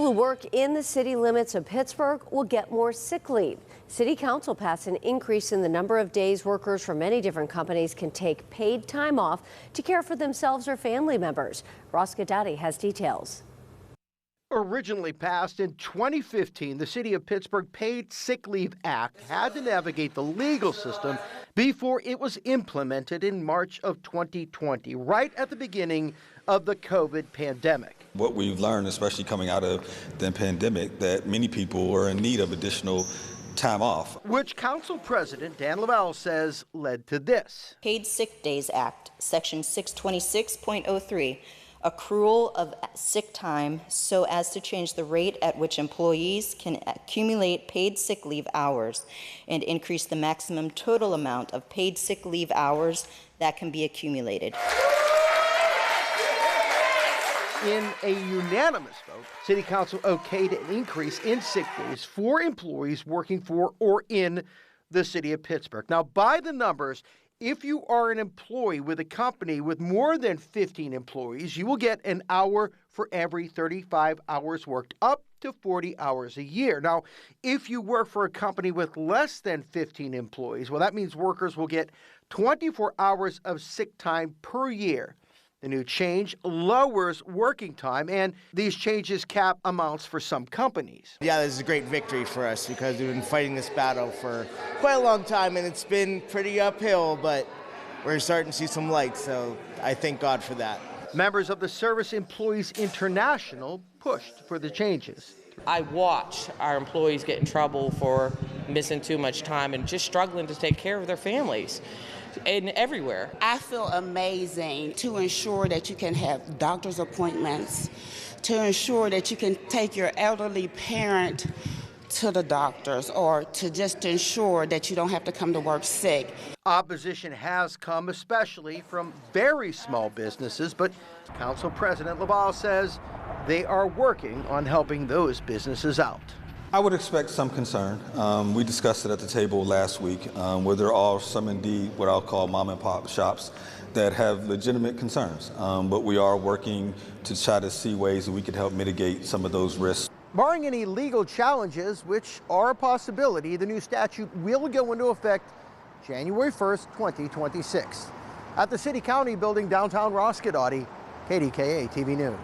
who work in the city limits of Pittsburgh will get more sick leave. City Council passed an increase in the number of days workers from many different companies can take paid time off to care for themselves or family members. Guidotti has details. Originally passed in 2015, the City of Pittsburgh Paid Sick Leave Act had to navigate the legal system before it was implemented in March of 2020, right at the beginning of the COVID pandemic. What we've learned, especially coming out of the pandemic, that many people are in need of additional time off. Which Council President Dan Laval says led to this. Paid Sick Days Act, Section 626.03. Accrual of sick time so as to change the rate at which employees can accumulate paid sick leave hours and increase the maximum total amount of paid sick leave hours that can be accumulated. In a unanimous vote, City Council okayed an increase in sick days for employees working for or in the City of Pittsburgh. Now, by the numbers, if you are an employee with a company with more than 15 employees, you will get an hour for every 35 hours worked, up to 40 hours a year. Now, if you work for a company with less than 15 employees, well, that means workers will get 24 hours of sick time per year. The new change lowers working time, and these changes cap amounts for some companies. Yeah, this is a great victory for us because we've been fighting this battle for quite a long time, and it's been pretty uphill, but we're starting to see some light, so I thank God for that. Members of the Service Employees International pushed for the changes. I watch our employees get in trouble for missing too much time and just struggling to take care of their families. And everywhere. I feel amazing to ensure that you can have doctor's appointments, to ensure that you can take your elderly parent to the doctors, or to just ensure that you don't have to come to work sick. Opposition has come especially from very small businesses, but Council President Laval says they are working on helping those businesses out. I would expect some concern. We discussed it at the table last week, where there are some indeed what I'll call mom and pop shops that have legitimate concerns. But we are working to try to see ways that we can help mitigate some of those risks. Barring any legal challenges, which are a possibility, the new statute will go into effect January 1st, 2026. At the City County building downtown Guidotti, KDKA-TV News.